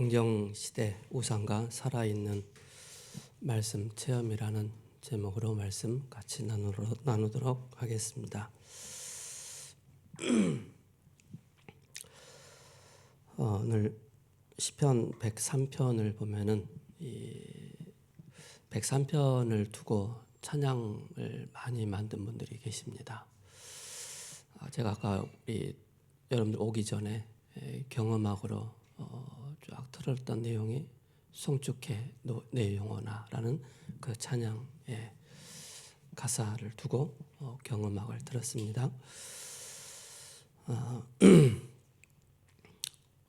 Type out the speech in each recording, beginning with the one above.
왕정시대 우상과 살아있는 말씀 체험이라는 제목으로 말씀 같이 나누도록 하겠습니다. 오늘 시편 103편을 보면은 이 103편을 두고 찬양을 많이 만든 분들이 계십니다. 제가 아까 여러분들 오기 전에 경음악으로 쫙 틀었던 내용이 송축해 내 영혼아라는 그 찬양의 가사를 두고 경음악을 들었습니다.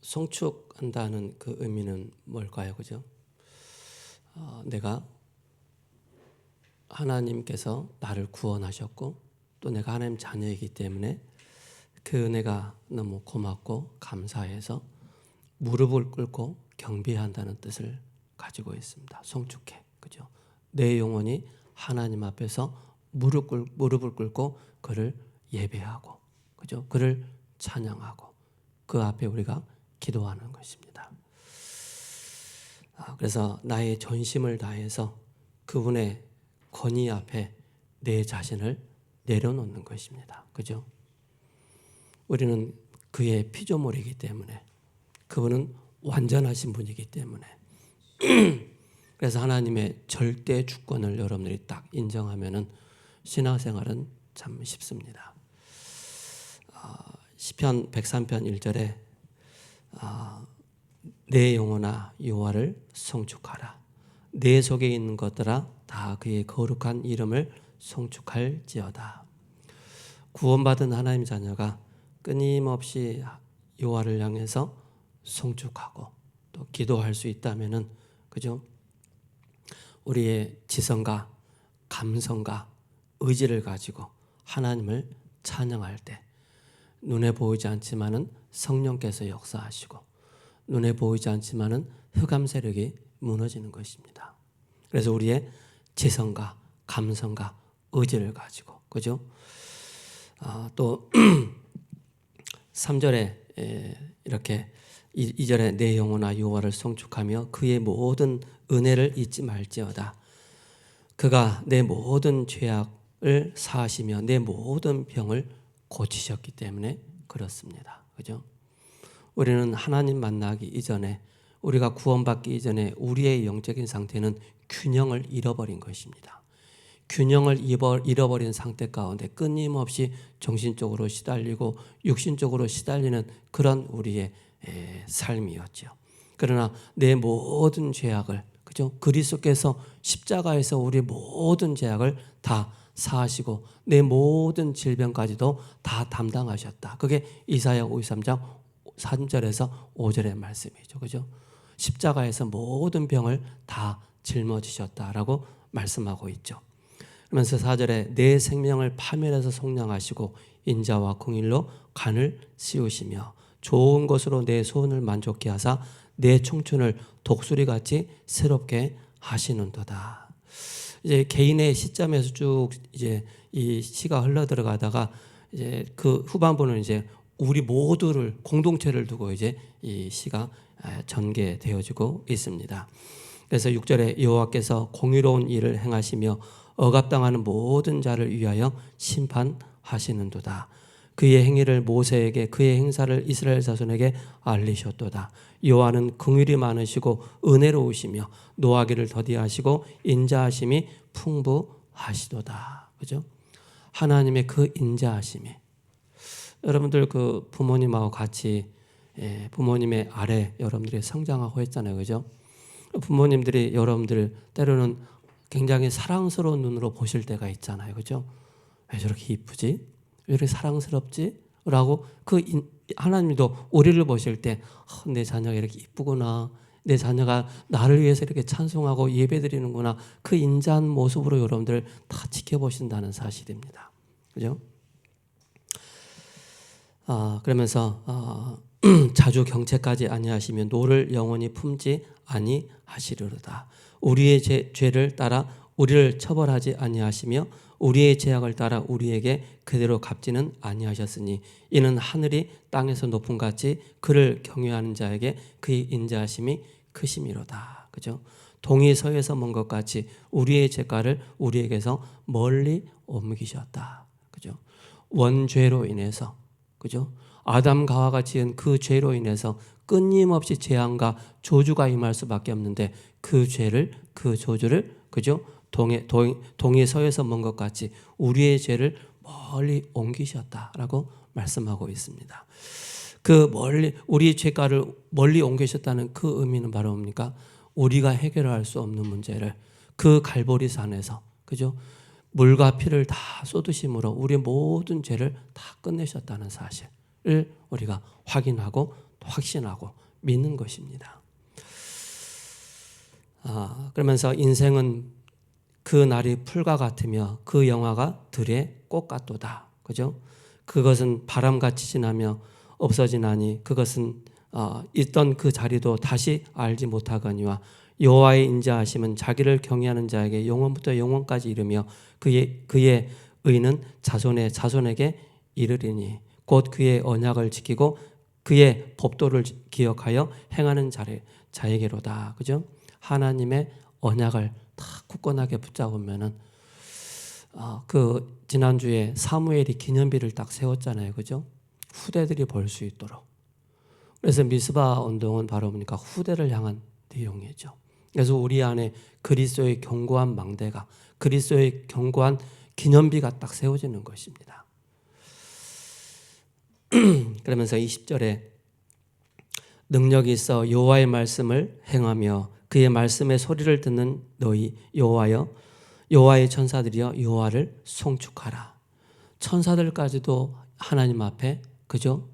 송축한다는 그 의미는 뭘까요? 그죠? 내가 하나님께서 나를 구원하셨고 또 내가 하나님 자녀이기 때문에 그 은혜가 너무 고맙고 감사해서 무릎을 꿇고 경배한다는 뜻을 가지고 있습니다. 송축해, 그죠? 내 영혼이 하나님 앞에서 무릎을 꿇고 그를 예배하고, 그죠? 그를 찬양하고 그 앞에 우리가 기도하는 것입니다. 그래서 나의 전심을 다해서 그분의 권위 앞에 내 자신을 내려놓는 것입니다. 그죠? 우리는 그의 피조물이기 때문에, 그분은 완전하신 분이기 때문에 그래서 하나님의 절대 주권을 여러분들이 딱 인정하면은 신앙생활은 참 쉽습니다. 시편 103편 1절에 내 영혼아 여호와를 송축하라. 내 속에 있는 것들아 다 그의 거룩한 이름을 송축할지어다. 구원받은 하나님 자녀가 끊임없이 여호와를 향해서 송축하고 또 기도할 수 있다면은, 그죠? 우리의 지성과 감성과 의지를 가지고 하나님을 찬양할 때 눈에 보이지 않지만은 성령께서 역사하시고 눈에 보이지 않지만은 흑암 세력이 무너지는 것입니다. 그래서 우리의 지성과 감성과 의지를 가지고, 그죠? 또 3절에 이렇게 2절에 내 영혼아 여호와를 송축하며 그의 모든 은혜를 잊지 말지어다. 그가 내 모든 죄악을 사하시며 내 모든 병을 고치셨기 때문에 그렇습니다. 그죠? 우리는 하나님 만나기 이전에, 우리가 구원받기 이전에 우리의 영적인 상태는 균형을 잃어버린 것입니다. 균형을 잃어버린 상태 가운데 끊임없이 정신적으로 시달리고 육신적으로 시달리는 그런 우리의 삶이었죠. 그러나 내 모든 죄악을, 그죠? 그리스도께서 십자가에서 우리 모든 죄악을 다 사하시고 내 모든 질병까지도 다 담당하셨다. 그게 이사야 53장 3절에서 5절의 말씀이죠. 그죠? 십자가에서 모든 병을 다 짊어지셨다라고 말씀하고 있죠. 그러면서 4절에 내 생명을 파멸해서 속량하시고 인자와 공의로 간을 씌우시며 좋은 것으로 내 소원을 만족케 하사 내 청춘을 독수리같이 새롭게 하시는도다. 이제 개인의 시점에서 쭉 이제 이 시가 흘러 들어가다가 이제 그 후반부는 이제 우리 모두를 공동체를 두고 이제 이 시가 전개되어지고 있습니다. 그래서 6절에 여호와께서 공의로운 일을 행하시며 억압당하는 모든 자를 위하여 심판하시는도다. 그의 행위를 모세에게 그의 행사를 이스라엘 자손에게 알리셨도다. 여호와는 긍휼이 많으시고 은혜로우시며 노하기를 더디하시고 인자하심이 풍부하시도다. 그죠? 하나님의 그 인자하심이, 여러분들 그 부모님하고 같이 부모님의 아래 여러분들이 성장하고 했잖아요. 그죠? 부모님들이 여러분들 때로는 굉장히 사랑스러운 눈으로 보실 때가 있잖아요. 그죠? 왜 저렇게 이쁘지? 왜 이렇게 사랑스럽지? 라고 하나님도 우리를 보실 때 내 자녀가 이렇게 이쁘구나, 내 자녀가 나를 위해서 이렇게 찬송하고 예배드리는구나, 그 인자한 모습으로 여러분들 다 지켜보신다는 사실입니다. 그죠? 그러면서 자주 경채까지 아니하시면 노를 영원히 품지 아니하시리로다. 우리의 죄를 따라 우리를 처벌하지 아니하시며 우리의 죄악을 따라 우리에게 그대로 갚지는 아니하셨으니 이는 하늘이 땅에서 높음 같이 그를 경외하는 자에게 그의 인자하심이 크심이로다. 그죠? 동이 서에서 먼 것 같이 우리의 죄가를 우리에게서 멀리 옮기셨다. 그죠? 원죄로 인해서, 그죠? 아담과 하와가 지은 그 죄로 인해서 끊임없이 재앙과 저주가 임할 수밖에 없는데 그 죄를, 그 저주를, 그죠? 동이 서에서 먼 것 같이 우리의 죄를 멀리 옮기셨다라고 말씀하고 있습니다. 그 멀리 우리 죄가를 멀리 옮기셨다는 그 의미는 바로 뭡니까? 우리가 해결할 수 없는 문제를 그 갈보리 산에서, 그죠? 물과 피를 다 쏟으심으로 우리 모든 죄를 다 끝내셨다는 사실을 우리가 확인하고 확신하고 믿는 것입니다. 그러면서 인생은 그 날이 풀과 같으며 그 영화가 들의 꽃 같도다. 그죠? 그것은 바람같이 지나며 없어지나니 그것은 있던 그 자리도 다시 알지 못하거니와 여호와의 인자하심은 자기를 경외하는 자에게 영원부터 영원까지 이르며 그의 의는 자손의 자손에게 이르리니 곧 그의 언약을 지키고 그의 법도를 기억하여 행하는 자에게로다. 그죠? 하나님의 언약을 다 굳건하게 붙잡으면은 그 지난주에 사무엘이 기념비를 딱 세웠잖아요. 그죠? 후대들이 볼 수 있도록. 그래서 미스바 운동은 바로 뭡니까? 후대를 향한 내용이죠. 그래서 우리 안에 그리스도의 견고한 망대가, 그리스도의 견고한 기념비가 딱 세워지는 것입니다. 그러면서 20절에 능력이 있어 여호와의 말씀을 행하며 그의 말씀의 소리를 듣는 너희 여호와의 천사들이여 여호와를 송축하라. 천사들까지도 하나님 앞에, 그죠?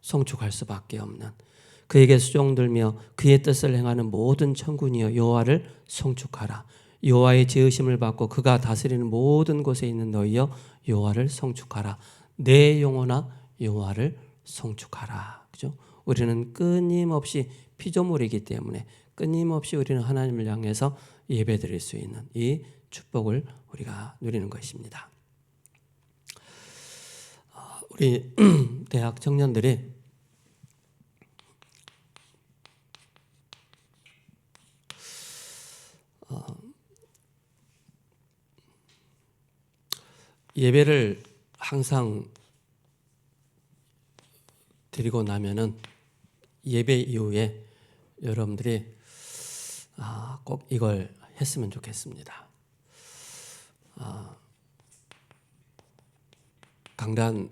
송축할 수밖에 없는, 그에게 수종들며 그의 뜻을 행하는 모든 천군이여 여호와를 송축하라. 여호와의 지으심을 받고 그가 다스리는 모든 곳에 있는 너희여 여호와를 송축하라. 내 영혼아 여호와를 송축하라. 그죠? 우리는 끊임없이 피조물이기 때문에 끊임없이 우리는 하나님을 향해서 예배드릴 수 있는 이 축복을 우리가 누리는 것입니다. 우리 대학 청년들이 예배를 항상 드리고 나면은 예배 이후에 여러분들이 꼭 이걸 했으면 좋겠습니다. 강단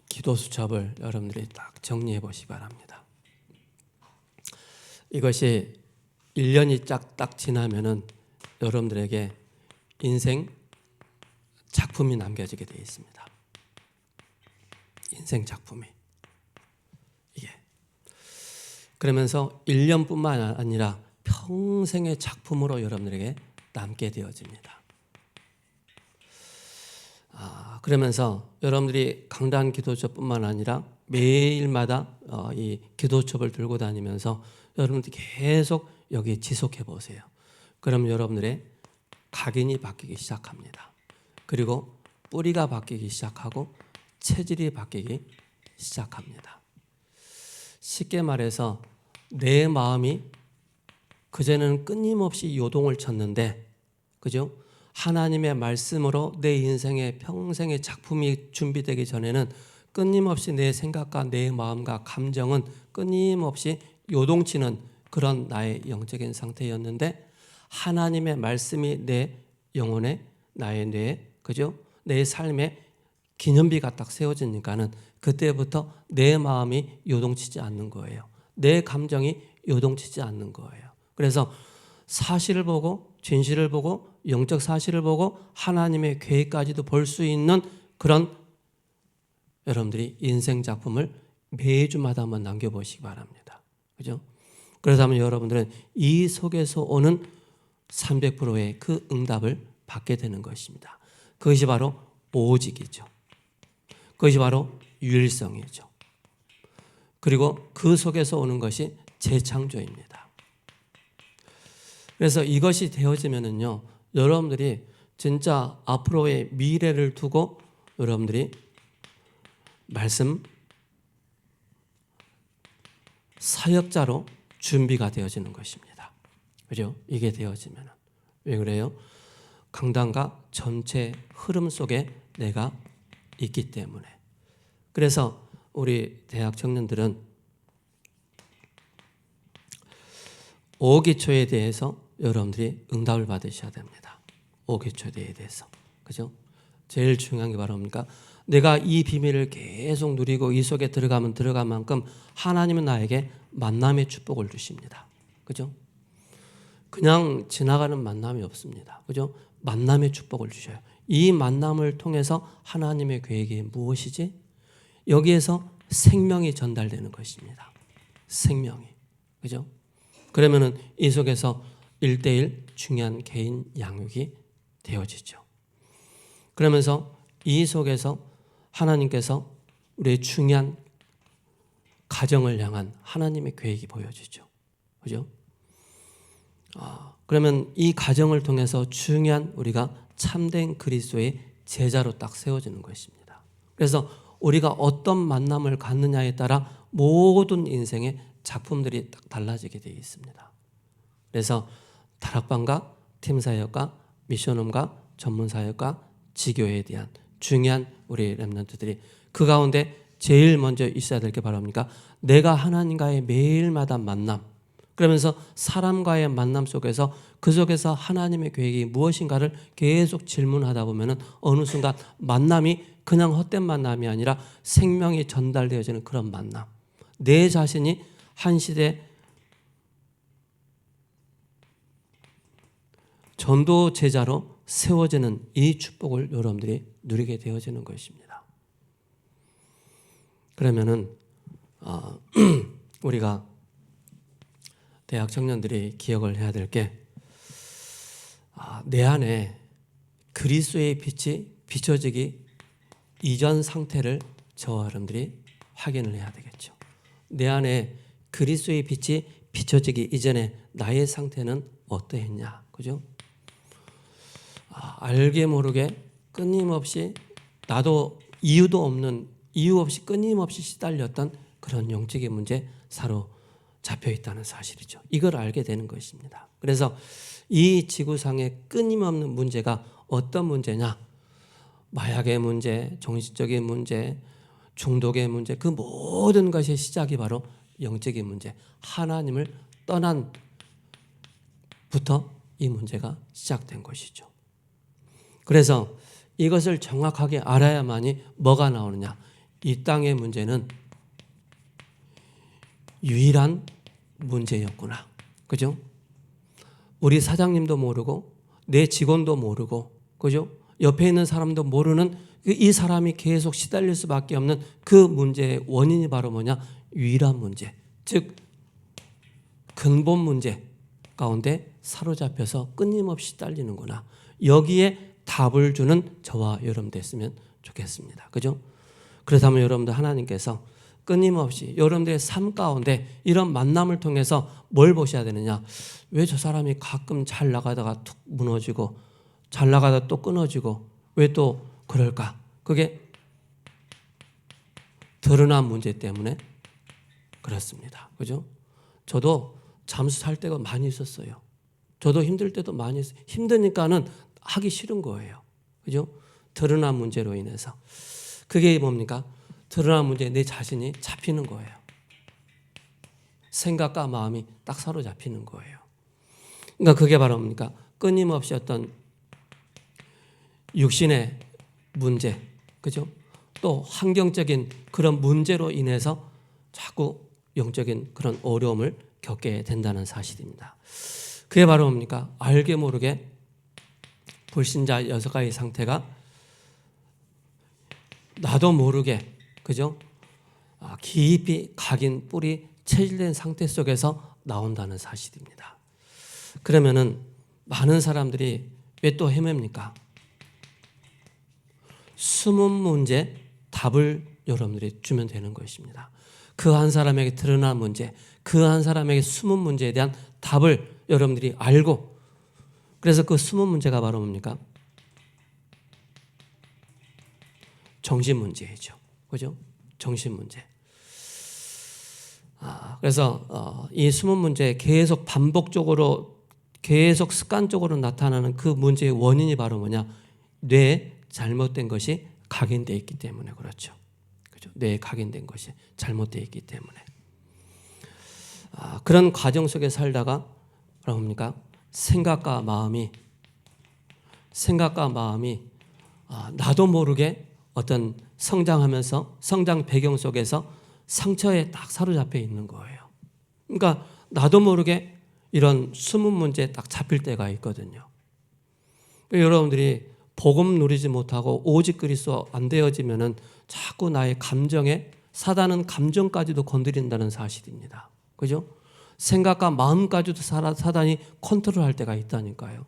기도 수첩을 여러분들이 딱 정리해 보시기 바랍니다. 이것이 1년이 딱 지나면은 여러분들에게 인생 작품이 남겨지게 되어 있습니다. 인생 작품이. 그러면서 1년뿐만 아니라 평생의 작품으로 여러분들에게 남게 되어집니다. 그러면서 여러분들이 강단 기도첩뿐만 아니라 매일마다 이 기도첩을 들고 다니면서 여러분들이 계속 여기 지속해 보세요. 그럼 여러분들의 각인이 바뀌기 시작합니다. 그리고 뿌리가 바뀌기 시작하고 체질이 바뀌기 시작합니다. 쉽게 말해서 내 마음이 그전에는 끊임없이 요동을 쳤는데, 그죠? 하나님의 말씀으로 내 인생의 평생의 작품이 준비되기 전에는 끊임없이 내 생각과 내 마음과 감정은 끊임없이 요동치는 그런 나의 영적인 상태였는데, 하나님의 말씀이 내 영혼에, 나의 뇌에, 그죠? 내 삶에 기념비가 딱 세워지니까는 그때부터 내 마음이 요동치지 않는 거예요. 내 감정이 요동치지 않는 거예요. 그래서 사실을 보고, 진실을 보고, 영적 사실을 보고 하나님의 계획까지도 볼 수 있는 그런 여러분들이 인생 작품을 매주마다 한번 남겨보시기 바랍니다. 그죠? 그러다면 여러분들은 이 속에서 오는 300%의 그 응답을 받게 되는 것입니다. 그것이 바로 오직이죠. 그것이 바로 유일성이죠. 그리고 그 속에서 오는 것이 재창조입니다. 그래서 이것이 되어지면은요, 여러분들이 진짜 앞으로의 미래를 두고 여러분들이 말씀 사역자로 준비가 되어지는 것입니다. 그죠? 이게 되어지면. 왜 그래요? 강단과 전체 흐름 속에 내가 있기 때문에. 그래서 우리 대학 청년들은 5기초에 대해서 여러분들이 응답을 받으셔야 됩니다. 5기초에 대해서. 그죠? 제일 중요한 게 바로 뭡니까? 내가 이 비밀을 계속 누리고 이 속에 들어가면 들어간 만큼 하나님은 나에게 만남의 축복을 주십니다. 그죠? 그냥 지나가는 만남이 없습니다. 그죠? 만남의 축복을 주셔요. 이 만남을 통해서 하나님의 계획이 무엇이지? 여기에서 생명이 전달되는 것입니다. 생명이. 그죠? 그러면은 이 속에서 1대1 중요한 개인 양육이 되어지죠. 그러면서 이 속에서 하나님께서 우리의 중요한 가정을 향한 하나님의 계획이 보여지죠. 그죠? 그러면 이 가정을 통해서 중요한 우리가 참된 그리스도의 제자로 딱 세워지는 것입니다. 그래서 우리가 어떤 만남을 갖느냐에 따라 모든 인생의 작품들이 딱 달라지게 되어 있습니다. 그래서 다락방과 팀사역과 미션홈과 전문사역과 지교에 대한 중요한 우리 렘넌트들이 그 가운데 제일 먼저 있어야 될 게 바랍니까? 내가 하나님과의 매일마다 만남, 그러면서 사람과의 만남 속에서 그 속에서 하나님의 계획이 무엇인가를 계속 질문하다 보면 어느 순간 만남이 그냥 헛된 만남이 아니라 생명이 전달되어지는 그런 만남, 내 자신이 한 시대 전도 제자로 세워지는 이 축복을 여러분들이 누리게 되어지는 것입니다. 그러면은 우리가 대학 청년들이 기억을 해야 될 게 내 안에 그리스도의 빛이 비춰지기 이전 상태를 저와 여러분들이 확인을 해야 되겠죠. 내 안에 그리스도의 빛이 비춰지기 이전에 나의 상태는 어떠했냐, 그죠? 알게 모르게 끊임없이 나도 이유도 없는 이유 없이 끊임없이 시달렸던 그런 영적인 문제 사로잡혀 있다는 사실이죠. 이걸 알게 되는 것입니다. 그래서 이 지구상의 끊임없는 문제가 어떤 문제냐? 마약의 문제, 정신적인 문제, 중독의 문제, 그 모든 것의 시작이 바로 영적인 문제, 하나님을 떠난 부터 이 문제가 시작된 것이죠. 그래서 이것을 정확하게 알아야만이 뭐가 나오느냐? 이 땅의 문제는 유일한 문제였구나. 그죠? 우리 사장님도 모르고 내 직원도 모르고, 그죠? 옆에 있는 사람도 모르는 이 사람이 계속 시달릴 수밖에 없는 그 문제의 원인이 바로 뭐냐? 유일한 문제, 즉 근본 문제 가운데 사로잡혀서 끊임없이 시달리는구나. 여기에 답을 주는 저와 여러분 됐으면 좋겠습니다. 그죠? 그렇다면 여러분들 하나님께서 끊임없이 여러분들의 삶 가운데 이런 만남을 통해서 뭘 보셔야 되느냐? 왜 저 사람이 가끔 잘 나가다가 툭 무너지고 잘 나가다 또 끊어지고 왜 또 그럴까? 그게 드러난 문제 때문에 그렇습니다. 그죠? 저도 잠수 살 때가 많이 있었어요. 저도 힘들 때도 많이 있어요. 힘드니까는 하기 싫은 거예요. 그죠? 드러난 문제로 인해서. 그게 뭡니까? 드러난 문제에 내 자신이 잡히는 거예요. 생각과 마음이 딱 사로잡히는 거예요. 그러니까 그게 바로 뭡니까? 끊임없이 어떤 육신의 문제, 그죠? 또 환경적인 그런 문제로 인해서 자꾸 영적인 그런 어려움을 겪게 된다는 사실입니다. 그게 바로 뭡니까? 알게 모르게 불신자 여자의 상태가 나도 모르게, 그죠? 깊이 각인 뿌리 체질된 상태 속에서 나온다는 사실입니다. 그러면은 많은 사람들이 왜 또 헤맵니까? 숨은 문제 답을 여러분들이 주면 되는 것입니다. 그 한 사람에게 드러난 문제, 그 한 사람에게 숨은 문제에 대한 답을 여러분들이 알고, 그래서 그 숨은 문제가 바로 뭡니까? 정신 문제이죠. 그죠? 정신 문제. 그래서 이 숨은 문제 계속 반복적으로 계속 습관적으로 나타나는 그 문제의 원인이 바로 뭐냐? 뇌에 잘못된 것이 각인되어 있기 때문에 그렇죠. 그죠? 뇌에 각인된 것이 잘못되어 있기 때문에. 그런 과정 속에 살다가 뭡니까? 생각과 마음이 나도 모르게 어떤 성장하면서 성장 배경 속에서 상처에 딱 사로잡혀 있는 거예요. 그러니까 나도 모르게 이런 숨은 문제에 딱 잡힐 때가 있거든요. 여러분들이 복음 누리지 못하고 오직 그리스도 안 되어지면은 자꾸 나의 감정에, 사단은 감정까지도 건드린다는 사실입니다. 그죠? 생각과 마음까지도 사단이 컨트롤할 때가 있다니까요.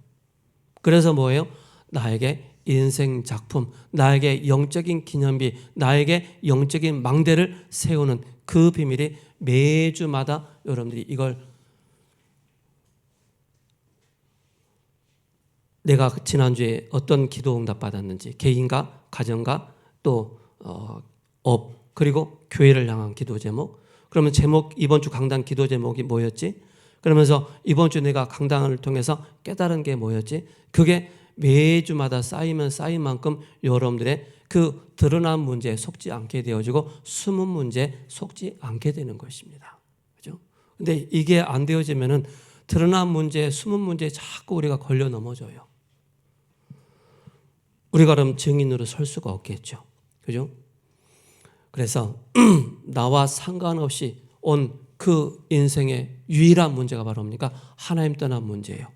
그래서 뭐예요? 나에게 인생 작품, 나에게 영적인 기념비, 나에게 영적인 망대를 세우는 그 비밀이 매주마다 여러분들이 이걸, 내가 지난주에 어떤 기도 응답 받았는지, 개인과 가정과 또 그리고 교회를 향한 기도 제목. 그러면 제목, 이번 주 강단 기도 제목이 뭐였지? 그러면서 이번 주 내가 강단을 통해서 깨달은 게 뭐였지? 그게 매주마다 쌓이면 쌓인 만큼 여러분들의 그 드러난 문제에 속지 않게 되어지고 숨은 문제에 속지 않게 되는 것입니다. 그죠? 근데 이게 안 되어지면은 드러난 문제, 숨은 문제에 자꾸 우리가 걸려 넘어져요. 우리가 그럼 증인으로 설 수가 없겠죠. 그죠? 그래서 나와 상관없이 온 그 인생의 유일한 문제가 바로 뭡니까? 하나님 떠난 문제예요.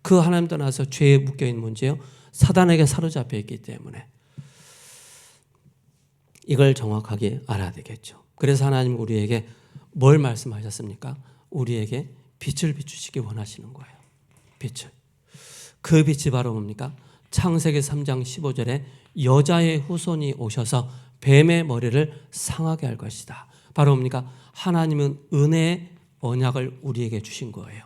그 하나님 떠나서 죄에 묶여있는 문제예요. 사단에게 사로잡혀 있기 때문에 이걸 정확하게 알아야 되겠죠. 그래서 하나님 우리에게 뭘 말씀하셨습니까? 우리에게 빛을 비추시기 원하시는 거예요. 빛을. 그 빛이 바로 뭡니까? 창세기 3장 15절에 여자의 후손이 오셔서 뱀의 머리를 상하게 할 것이다. 바로 뭡니까? 하나님은 은혜의 언약을 우리에게 주신 거예요.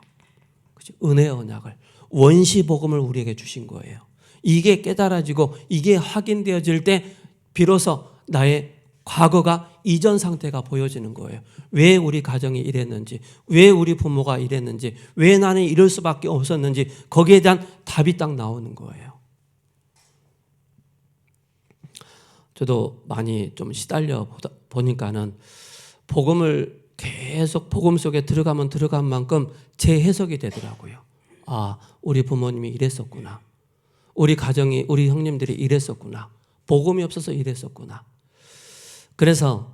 그렇죠? 은혜의 언약을, 원시 복음을 우리에게 주신 거예요. 이게 깨달아지고 이게 확인되어질 때 비로소 나의 과거가 이전 상태가 보여지는 거예요. 왜 우리 가정이 이랬는지, 왜 우리 부모가 이랬는지, 왜 나는 이럴 수밖에 없었는지 거기에 대한 답이 딱 나오는 거예요. 저도 많이 좀 시달려 보니까는 복음을 계속 복음 속에 들어가면 들어간 만큼 재해석이 되더라고요. 우리 부모님이 이랬었구나. 우리 가정이, 우리 형님들이 이랬었구나. 복음이 없어서 이랬었구나. 그래서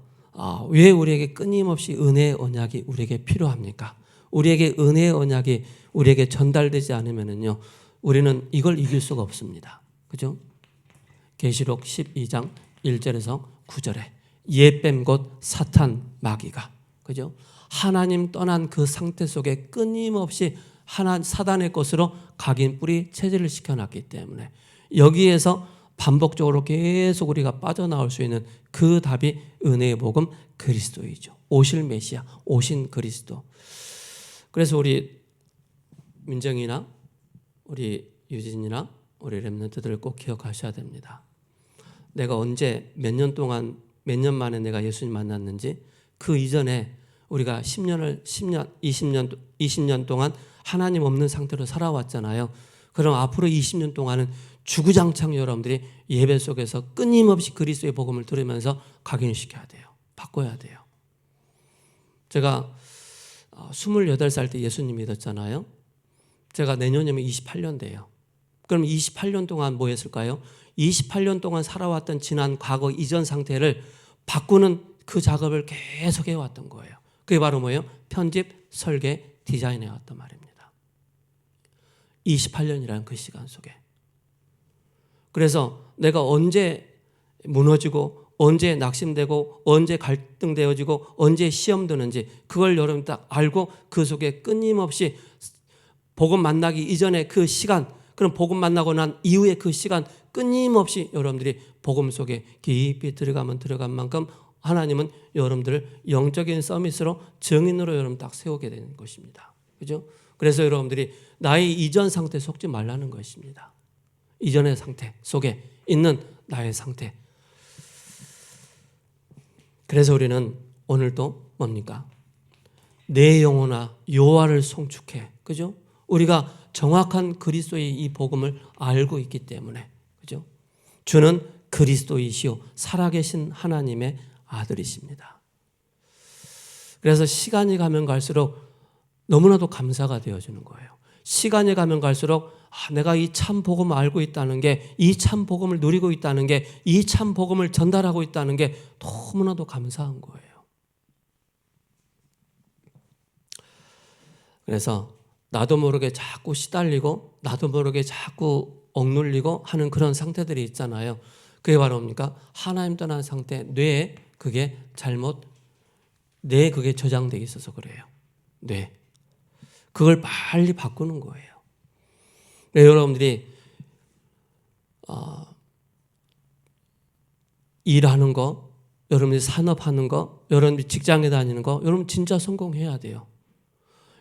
왜 우리에게 끊임없이 은혜의 언약이 우리에게 필요합니까? 우리에게 은혜의 언약이 우리에게 전달되지 않으면요, 우리는 이걸 이길 수가 없습니다. 그죠? 계시록 12장 1절에서 9절에 옛뱀 곧 사탄 마귀가, 그죠? 하나님 떠난 그 상태 속에 끊임없이 사단의 것으로 각인 뿌리 체질을 시켜놨기 때문에 여기에서 반복적으로 계속 우리가 빠져나올 수 있는 그 답이 은혜의 복음 그리스도이죠. 오실 메시아, 오신 그리스도. 그래서 우리 민정이나 우리 유진이나 우리 렘넌트들을 꼭 기억하셔야 됩니다. 내가 언제 몇 년 만에 내가 예수님 만났는지, 그 이전에 우리가 20년 동안 하나님 없는 상태로 살아왔잖아요. 그럼 앞으로 20년 동안은 주구장창 여러분들이 예배 속에서 끊임없이 그리스도의 복음을 들으면서 각인시켜야 돼요. 바꿔야 돼요. 제가 28살 때 예수님 믿었잖아요. 제가 내년이면 28년 돼요. 그럼 28년 동안 뭐 했을까요? 28년 동안 살아왔던 지난 과거 이전 상태를 바꾸는 그 작업을 계속 해왔던 거예요. 그게 바로 뭐예요? 편집, 설계, 디자인해왔단 말입니다. 28년이라는 그 시간 속에. 그래서 내가 언제 무너지고 언제 낙심되고 언제 갈등되어지고 언제 시험 드는지 그걸 여러분 딱 알고 그 속에 끊임없이 복음 만나기 이전에 그 시간, 그럼 복음 만나고 난 이후에 그 시간 끊임없이 여러분들이 복음 속에 깊이 들어가면 들어간 만큼 하나님은 여러분들을 영적인 서밋으로 증인으로 여러분 딱 세우게 되는 것입니다. 그죠? 그래서 여러분들이 나의 이전 상태에 속지 말라는 것입니다. 이전의 상태 속에 있는 나의 상태. 그래서 우리는 오늘도 뭡니까? 내 영혼아 여호와를 송축해. 그죠? 우리가 정확한 그리스도의 이 복음을 알고 있기 때문에, 그죠? 주는 그리스도이시오 살아계신 하나님의 아들이십니다. 그래서 시간이 가면 갈수록 너무나도 감사가 되어지는 거예요. 시간이 가면 갈수록 내가 이 참 복음을 알고 있다는 게, 이 참 복음을 누리고 있다는 게, 이 참 복음을 전달하고 있다는 게 너무나도 감사한 거예요. 그래서 나도 모르게 자꾸 시달리고 나도 모르게 자꾸 억눌리고 하는 그런 상태들이 있잖아요. 그게 바로 뭡니까? 하나님 떠난 상태, 뇌에 그게 뇌에 그게 저장되어 있어서 그래요. 뇌. 그걸 빨리 바꾸는 거예요. 여러분들이 일하는 거, 여러분들이 산업하는 거, 여러분들이 직장에 다니는 거, 여러분 진짜 성공해야 돼요.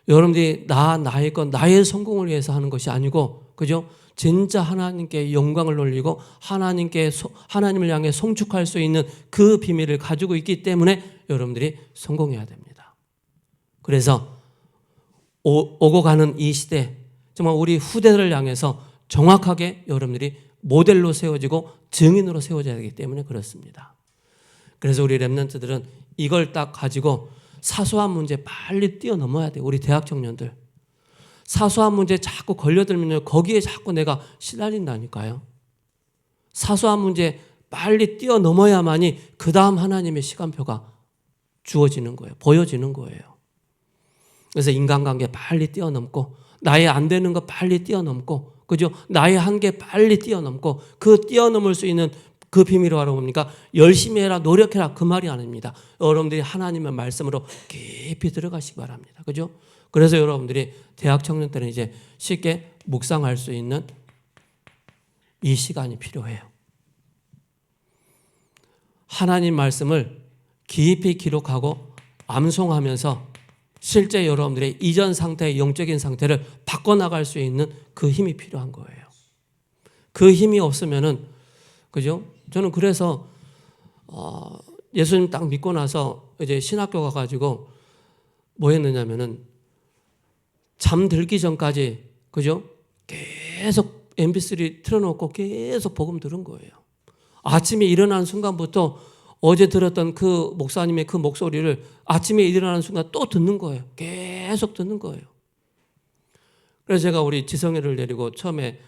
여러분들이 나의 것, 나의 성공을 위해서 하는 것이 아니고, 그죠? 진짜 하나님께 영광을 돌리고 하나님을 향해 송축할 수 있는 그 비밀을 가지고 있기 때문에 여러분들이 성공해야 됩니다. 그래서 오고 가는 이 시대, 정말 우리 후대들을 향해서 정확하게 여러분들이 모델로 세워지고 증인으로 세워져야 되기 때문에 그렇습니다. 그래서 우리 렘넌트들은 이걸 딱 가지고 사소한 문제 빨리 뛰어넘어야 돼요. 우리 대학 청년들. 사소한 문제 자꾸 걸려들면 거기에 자꾸 내가 시달린다니까요. 사소한 문제 빨리 뛰어넘어야만이 그 다음 하나님의 시간표가 주어지는 거예요. 보여지는 거예요. 그래서 인간관계 빨리 뛰어넘고, 나의 안 되는 거 빨리 뛰어넘고, 그죠? 나의 한계 빨리 뛰어넘고, 그 뛰어넘을 수 있는 그 비밀이 바로 뭡니까? 열심히 해라, 노력해라, 그 말이 아닙니다. 여러분들이 하나님의 말씀으로 깊이 들어가시기 바랍니다. 그죠? 그래서 여러분들이 대학 청년 때는 이제 쉽게 묵상할 수 있는 이 시간이 필요해요. 하나님 말씀을 깊이 기록하고 암송하면서 실제 여러분들의 이전 상태의 영적인 상태를 바꿔나갈 수 있는 그 힘이 필요한 거예요. 그 힘이 없으면은, 그죠? 저는 그래서 예수님 딱 믿고 나서 이제 신학교 가가지고 뭐 했느냐면은 잠들기 전까지, 그죠? 계속 MP3 틀어놓고 계속 복음 들은 거예요. 아침에 일어나는 순간부터 어제 들었던 그 목사님의 그 목소리를 아침에 일어나는 순간 또 듣는 거예요. 계속 듣는 거예요. 그래서 제가 우리 지성이를 데리고 처음에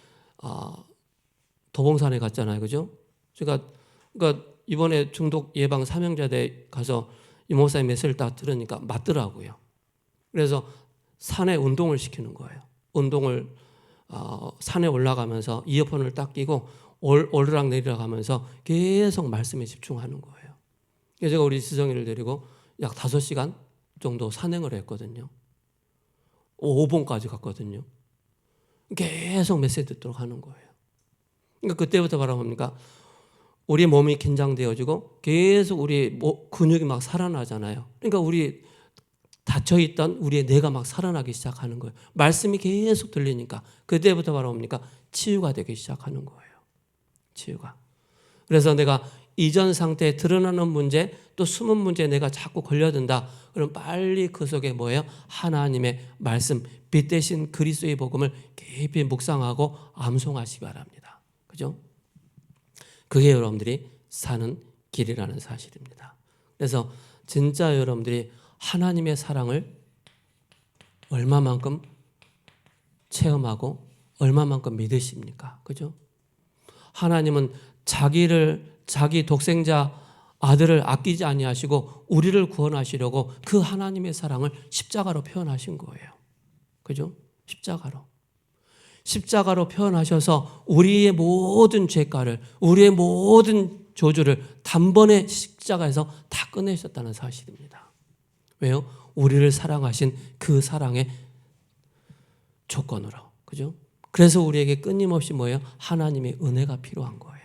도봉산에 갔잖아요. 그죠? 그러니까 이번에 중독 예방 사명자대 가서 이 목사님 메시지를 딱 들으니까 맞더라고요. 그래서 산에 운동을 시키는 거예요. 운동을 산에 올라가면서 이어폰을 딱 끼고 오르락 내리락 하면서 계속 말씀에 집중하는 거예요. 그래서 제가 우리 지성이를 데리고 약 5시간 정도 산행을 했거든요. 5번까지 갔거든요. 계속 메시지 듣도록 하는 거예요. 그러니까 그때부터 바로 뭡니까? 우리 몸이 긴장되어지고 계속 우리 근육이 막 살아나잖아요. 그러니까 우리 닫혀있던 우리의 뇌가 막 살아나기 시작하는 거예요. 말씀이 계속 들리니까 그때부터 바로 뭡니까? 치유가 되기 시작하는 거예요. 치유가. 그래서 내가 이전 상태에 드러나는 문제, 또 숨은 문제에 내가 자꾸 걸려든다. 그럼 빨리 그 속에 뭐예요? 하나님의 말씀, 빛 대신 그리스도의 복음을 깊이 묵상하고 암송하시기 바랍니다. 그죠? 그게 여러분들이 사는 길이라는 사실입니다. 그래서 진짜 여러분들이 하나님의 사랑을 얼마만큼 체험하고 얼마만큼 믿으십니까? 그죠? 하나님은 자기 독생자 아들을 아끼지 아니하시고 우리를 구원하시려고 그 하나님의 사랑을 십자가로 표현하신 거예요. 그죠? 십자가로 표현하셔서 우리의 모든 죄가를, 우리의 모든 저주를 단번에 십자가에서 다 끝내셨다는 사실입니다. 왜요? 우리를 사랑하신 그 사랑의 조건으로. 그죠? 그래서 우리에게 끊임없이 뭐예요? 하나님의 은혜가 필요한 거예요.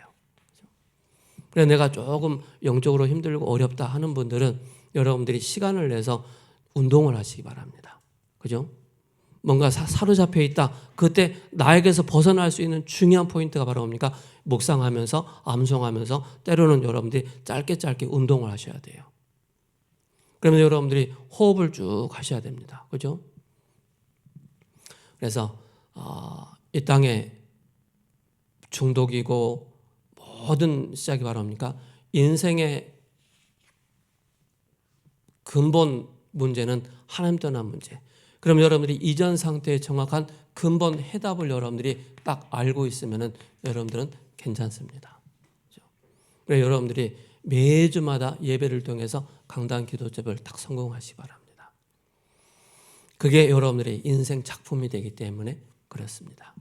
그래 내가 조금 영적으로 힘들고 어렵다 하는 분들은 여러분들이 시간을 내서 운동을 하시기 바랍니다. 그죠? 뭔가 사로잡혀 있다. 그때 나에게서 벗어날 수 있는 중요한 포인트가 바로 뭡니까? 묵상하면서 암송하면서 때로는 여러분들이 짧게 운동을 하셔야 돼요. 그러면 여러분들이 호흡을 쭉 하셔야 됩니다. 그죠? 그래서 이 땅에 중독이고 모든 시작이 바로 뭡니까? 인생의 근본 문제는 하나님 떠난 문제. 그럼 여러분들이 이전 상태의 정확한 근본 해답을 여러분들이 딱 알고 있으면은 여러분들은 괜찮습니다. 그래서 여러분들이 매주마다 예배를 통해서 강단 기도집을 딱 성공하시기 바랍니다. 그게 여러분들의 인생 작품이 되기 때문에 그렇습니다.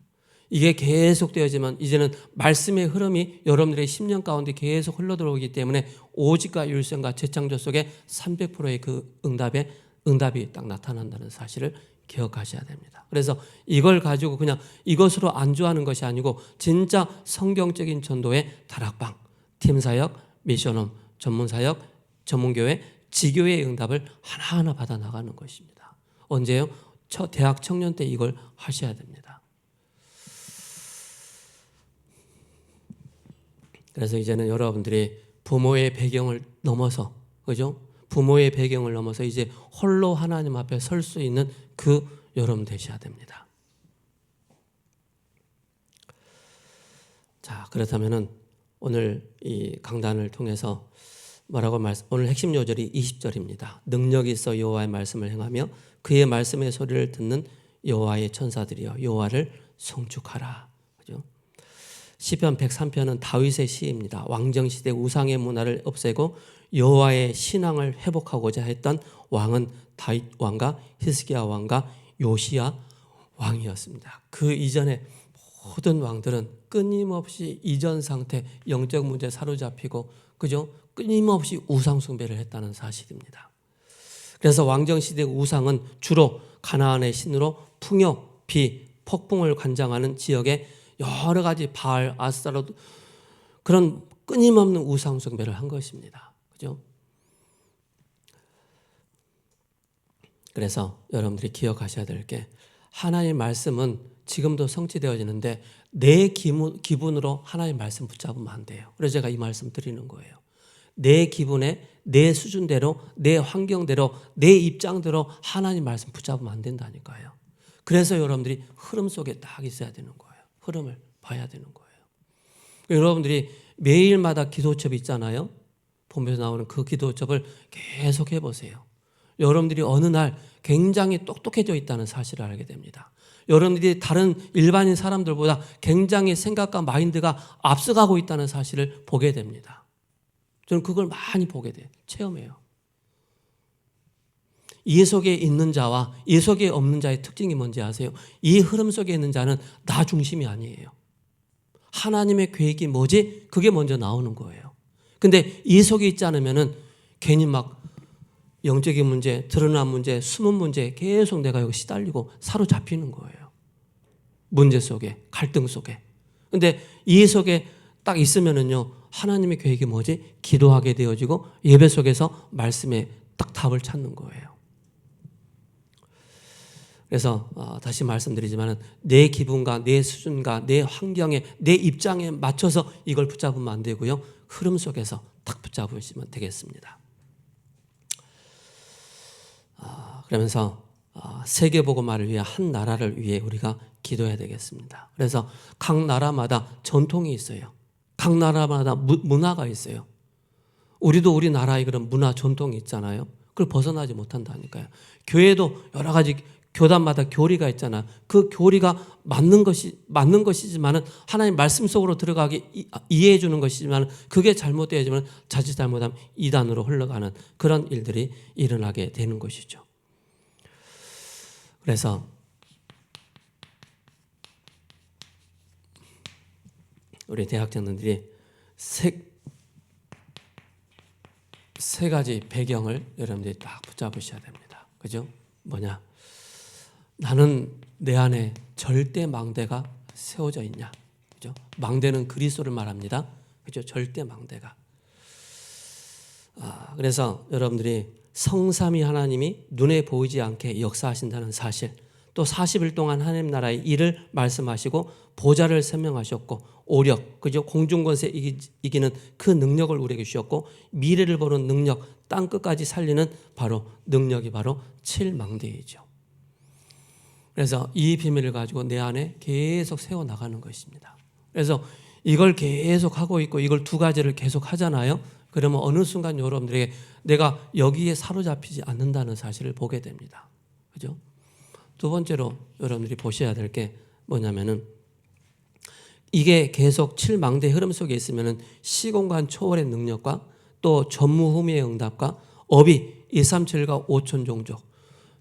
이게 계속 되어지만 이제는 말씀의 흐름이 여러분들의 10년 가운데 계속 흘러들어오기 때문에 오직과 율성과 재창조 속에 300%의 그 응답이 딱 나타난다는 사실을 기억하셔야 됩니다. 그래서 이걸 가지고 그냥 이것으로 안주하는 것이 아니고 진짜 성경적인 전도의 다락방, 팀사역, 미션홈, 전문사역, 전문교회, 지교회의 응답을 하나하나 받아 나가는 것입니다. 언제요? 대학 청년 때 이걸 하셔야 됩니다. 그래서 이제는 여러분들이 부모의 배경을 넘어서, 그죠? 부모의 배경을 넘어서 이제 홀로 하나님 앞에 설 수 있는 그 여러분 되셔야 됩니다. 자, 그렇다면은 오늘 이 강단을 통해서 오늘 핵심 요절이 20절입니다. 능력이 있어 여호와의 말씀을 행하며 그의 말씀의 소리를 듣는 여호와의 천사들이여 여호와를 송축하라. 그죠? 시편 103편은 다윗의 시입니다. 왕정시대 우상의 문화를 없애고 여호와의 신앙을 회복하고자 했던 왕은 다윗 왕과 히스기야 왕과 요시야 왕이었습니다. 그 이전에 모든 왕들은 끊임없이 이전 상태 영적 문제 사로잡히고 그죠? 끊임없이 우상 숭배를 했다는 사실입니다. 그래서 왕정시대 우상은 주로 가나안의 신으로 풍요, 비, 폭풍을 관장하는 지역에 여러 가지 바알, 아스타로트 그런 끊임없는 우상 숭배를 한 것입니다. 그죠? 그래서 여러분들이 기억하셔야 될 게 하나님의 말씀은 지금도 성취되어지는데 내 기분으로 하나님의 말씀 붙잡으면 안 돼요. 그래서 제가 이 말씀 드리는 거예요. 내 기분에 내 수준대로 내 환경대로 내 입장대로 하나님 말씀 붙잡으면 안 된다니까요. 그래서 여러분들이 흐름 속에 딱 있어야 되는 거예요. 흐름을 봐야 되는 거예요. 여러분들이 매일마다 기도첩 있잖아요. 본문에서 나오는 그 기도첩을 계속 해보세요. 여러분들이 어느 날 굉장히 똑똑해져 있다는 사실을 알게 됩니다. 여러분들이 다른 일반인 사람들보다 굉장히 생각과 마인드가 앞서가고 있다는 사실을 보게 됩니다. 저는 그걸 많이 보게 돼요. 체험해요. 이 속에 있는 자와 이 속에 없는 자의 특징이 뭔지 아세요? 이 흐름 속에 있는 자는 나 중심이 아니에요. 하나님의 계획이 뭐지? 그게 먼저 나오는 거예요. 근데 이 속에 있지 않으면은 괜히 막 영적인 문제, 드러난 문제, 숨은 문제 계속 내가 여기 시달리고 사로잡히는 거예요. 문제 속에, 갈등 속에. 근데 이 속에 딱 있으면은요, 하나님의 계획이 뭐지? 기도하게 되어지고 예배 속에서 말씀에 딱 답을 찾는 거예요. 그래서 다시 말씀드리지만 내 기분과 내 수준과 내 환경에 내 입장에 맞춰서 이걸 붙잡으면 안 되고요. 흐름 속에서 딱 붙잡으시면 되겠습니다. 그러면서 세계복음화를 위해 한 나라를 위해 우리가 기도해야 되겠습니다. 그래서 각 나라마다 전통이 있어요. 각 나라마다 문화가 있어요. 우리도 우리나라의 그런 문화 전통이 있잖아요. 그걸 벗어나지 못한다니까요. 교회도 여러 가지 교단마다 교리가 있잖아. 그 교리가 맞는 것이지만은 하나님 말씀 속으로 들어가게 이해해 주는 것이지만 그게 잘못되어지면 자칫 잘못하면 이단으로 흘러가는 그런 일들이 일어나게 되는 것이죠. 그래서 우리 대학생들이 세 가지 배경을 여러분들이 딱 붙잡으셔야 됩니다. 그죠? 뭐냐? 나는 내 안에 절대 망대가 세워져 있냐? 그죠? 망대는 그리스도를 말합니다. 그죠? 절대 망대가. 그래서 여러분들이 성삼위 하나님이 눈에 보이지 않게 역사하신다는 사실, 또 40일 동안 하나님 나라의 일을 말씀하시고 보좌를 설명하셨고 오력, 그죠? 공중권세 이기는 그 능력을 우리에게 주셨고 미래를 보는 능력, 땅 끝까지 살리는 바로 능력이 바로 칠망대이죠. 그래서 이 비밀을 가지고 내 안에 계속 세워나가는 것입니다. 그래서 이걸 계속 하고 있고 이걸 두 가지를 계속 하잖아요. 그러면 어느 순간 여러분들에게 내가 여기에 사로잡히지 않는다는 사실을 보게 됩니다. 그죠? 두 번째로 여러분들이 보셔야 될 게 뭐냐면은 이게 계속 칠망대 흐름 속에 있으면은 시공간 초월의 능력과 또 전무후무의 응답과 업이 237과 5천 종족.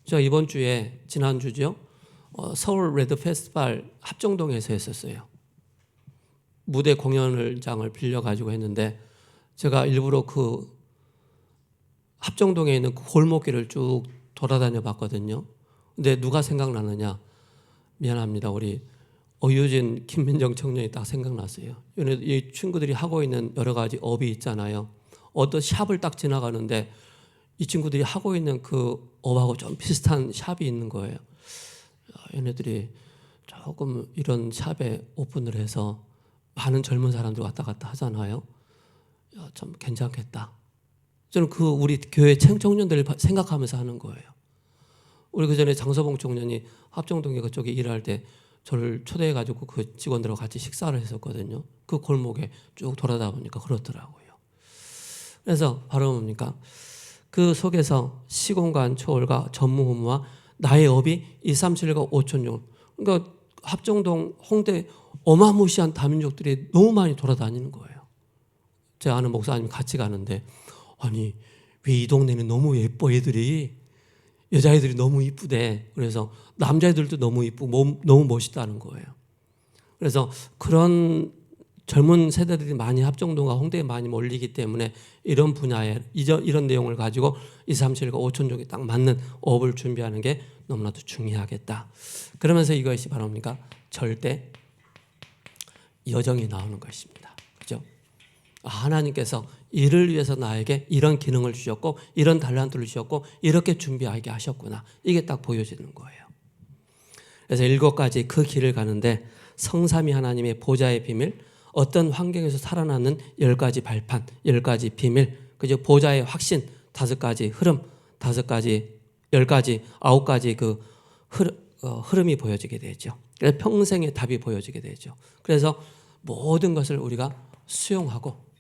저 이번 주에 지난주죠. 서울 레드 페스티벌 합정동에서 했었어요. 무대 공연장을 빌려가지고 했는데 제가 일부러 그 합정동에 있는 그 골목길을 쭉 돌아다녀 봤거든요. 근데 누가 생각나느냐? 미안합니다. 우리 어유진, 김민정 청년이 딱 생각났어요. 이 친구들이 하고 있는 여러 가지 업이 있잖아요. 어떤 샵을 딱 지나가는데 이 친구들이 하고 있는 그 업하고 좀 비슷한 샵이 있는 거예요. 얘네들이 조금 이런 샵에 오픈을 해서 많은 젊은 사람들 왔다 갔다 하잖아요. 좀 괜찮겠다. 저는 그 우리 교회 청년들을 생각하면서 하는 거예요. 우리 그 전에 장서봉 청년이 합정동에 그쪽에 일할 때 저를 초대해가지고 그 직원들하고 같이 식사를 했었거든요. 그 골목에 쭉 돌아다 보니까 그렇더라고요. 그래서 바로 뭡니까? 그 속에서 시공간 초월과 전무후무와 나의 업이 237과 5천 종. 그러니까 합정동, 홍대 어마무시한 다민족들이 너무 많이 돌아다니는 거예요. 제 아는 목사님 같이 가는데 아니 왜 이 동네는 너무 예뻐 애들이 여자애들이 너무 이쁘대. 그래서 남자애들도 너무 이쁘고 너무 멋있다는 거예요. 그래서 그런 젊은 세대들이 많이 합정동과 홍대에 많이 몰리기 때문에 이런 분야에 이런 내용을 가지고 237과 5천 종이 딱 맞는 업을 준비하는 게 너무나도 중요하겠다. 그러면서 이것이 바로 뭡니까? 절대 여정이 나오는 것입니다. 그죠? 하나님께서 이를 위해서 나에게 이런 기능을 주셨고 이런 달란트를 주셨고 이렇게 준비하게 하셨구나. 이게 딱 보여지는 거예요. 그래서 7가지 그 길을 가는데 성삼위 하나님의 보좌의 비밀, 어떤 환경에서 살아나는 10가지 발판, 10가지 비밀, 그죠? 보좌의 확신, 5가지 흐름, 5가지, 10가지, 9가지 그 흐름이 보여지게 되죠. 그래서 평생의 답이 보여지게 되죠. 그래서 모든 것을 우리가 수용하고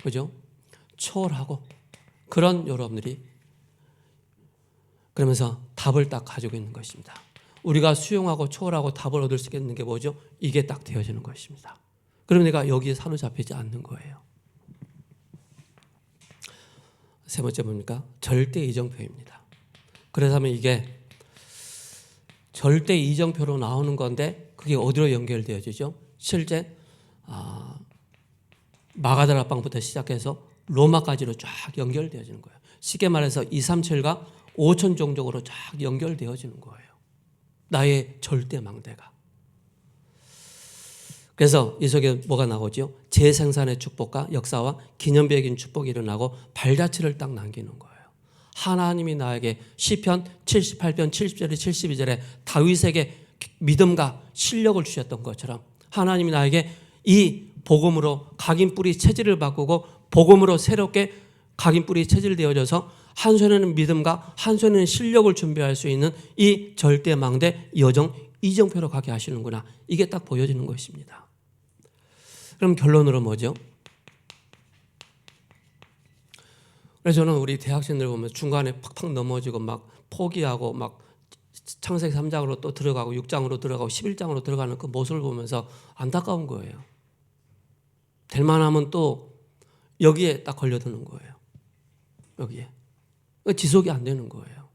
그죠? 초월하고 그런 여러분들이 그러면서 답을 딱 가지고 있는 것입니다. 우리가 수용하고 초월하고 답을 얻을 수 있는 게 뭐죠? 이게 딱 되어지는 것입니다. 그럼 내가 여기에 사로잡히지 않는 거예요. 세 번째 뭡니까? 절대 이정표입니다. 그래서 하면 이게 절대 이정표로 나오는 건데 그게 어디로 연결되어지죠? 실제 마가다락방부터 시작해서 로마까지로 쫙 연결되어지는 거예요. 쉽게 말해서 237과 5천 종족으로 쫙 연결되어지는 거예요. 나의 절대 망대가. 그래서 이 속에 뭐가 나오죠? 재생산의 축복과 역사와 기념비적인 축복이 일어나고 발자취를 딱 남기는 거예요. 하나님이 나에게 시편 78편 70절에 72절에 다윗에게 믿음과 실력을 주셨던 것처럼 하나님이 나에게 이 복음으로 각인뿌리 체질을 바꾸고 복음으로 새롭게 각인뿌리 체질되어져서 한 손에는 믿음과 한 손에는 실력을 준비할 수 있는 이 절대망대 여정 이정표로 가게 하시는구나. 이게 딱 보여지는 것입니다. 그럼 결론으로 뭐죠? 그래서 저는 우리 대학생들 보면 중간에 팍팍 넘어지고 막 포기하고 막 창세기 3장으로 또 들어가고 6장으로 들어가고 11장으로 들어가는 그 모습을 보면서 안타까운 거예요. 될 만하면 또 여기에 딱 걸려드는 거예요. 여기에. 지속이 안 되는 거예요.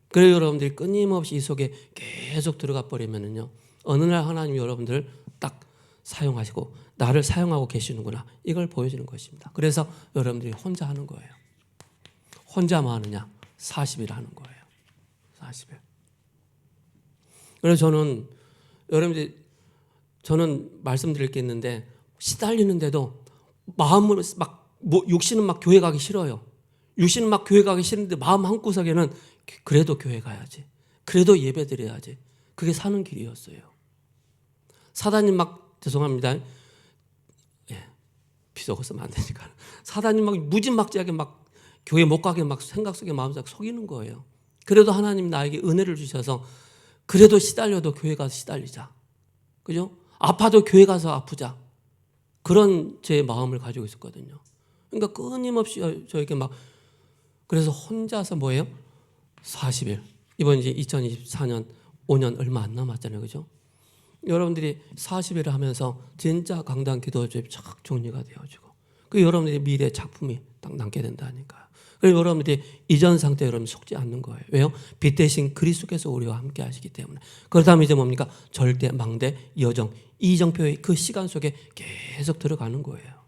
그래서 여러분들이 끊임없이 이 속에 계속 들어가 버리면은요, 어느 날 하나님이 여러분들을 딱 사용하시고 나를 사용하고 계시는구나. 이걸 보여주는 것입니다. 그래서 여러분들이 혼자 하는 거예요. 혼자만 하느냐? 40일 하는 거예요. 40일. 그래서 저는 말씀드릴 게 있는데 시달리는데도 마음으로 막 뭐 육신은 막 교회 가기 싫어요. 육신은 막 교회 가기 싫은데 마음 한구석에는 그래도 교회 가야지. 그래도 예배 드려야지. 그게 사는 길이었어요. 사단이 막 죄송합니다. 예, 비속어 쓰면 안 되니까. 사단이 막 무지막지하게 막 교회 못 가게 막 생각 속에 마음속에 속이는 거예요. 그래도 하나님 나에게 은혜를 주셔서 그래도 시달려도 교회 가서 시달리자. 그죠? 아파도 교회 가서 아프자. 그런 제 마음을 가지고 있었거든요. 그러니까 끊임없이 저에게 막 그래서 혼자서 뭐예요? 40일. 이번 이제 2024년 5년 얼마 안 남았잖아요. 그죠? 여러분들이 40일을 하면서 진짜 강단 기도집이 쫙 정리가 되어지고 그 여러분들의 미래 작품이 딱 남게 된다니까요. 그리고 여러분들이 이전 상태 여러분 속지 않는 거예요. 왜요? 빛 대신 그리스도께서 우리와 함께 하시기 때문에. 그렇다면 이제 뭡니까? 절대, 망대, 여정, 이정표의 그 시간 속에 계속 들어가는 거예요.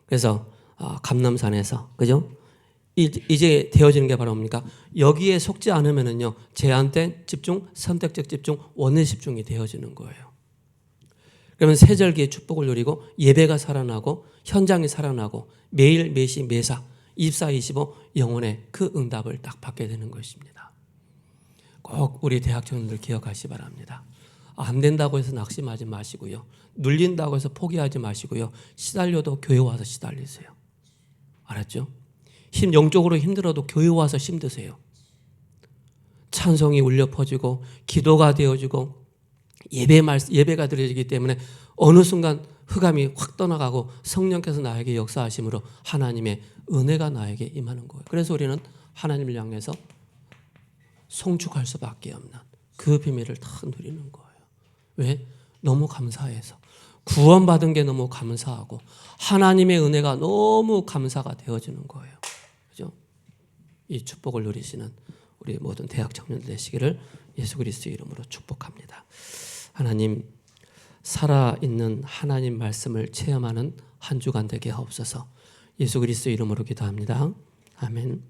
그래서 감람산에서 그죠? 이제 되어지는 게 바로 뭡니까? 여기에 속지 않으면은요 제한된 집중, 선택적 집중, 원의 집중이 되어지는 거예요. 그러면 세절기의 축복을 누리고 예배가 살아나고 현장이 살아나고 매일 매시 매사 24, 25 영혼의 그 응답을 딱 받게 되는 것입니다. 꼭 우리 대학 청년들 기억하시 바랍니다. 안 된다고 해서 낙심하지 마시고요. 눌린다고 해서 포기하지 마시고요. 시달려도 교회 와서 시달리세요. 알았죠? 영적으로 힘들어도 교회 와서 힘드세요. 찬송이 울려 퍼지고 기도가 되어지고 예배가 드려지기 때문에 어느 순간 흑암이 확 떠나가고 성령께서 나에게 역사하심으로 하나님의 은혜가 나에게 임하는 거예요. 그래서 우리는 하나님을 향해서 송축할 수밖에 없는 그 비밀을 다 누리는 거예요. 왜? 너무 감사해서. 구원받은 게 너무 감사하고 하나님의 은혜가 너무 감사가 되어지는 거예요. 그죠? 이 축복을 누리시는 우리 모든 대학 청년들 되시기를 예수 그리스도의 이름으로 축복합니다. 하나님, 살아있는 하나님 말씀을 체험하는 한 주간 되게 하옵소서. 예수 그리스도의 이름으로 기도합니다. 아멘.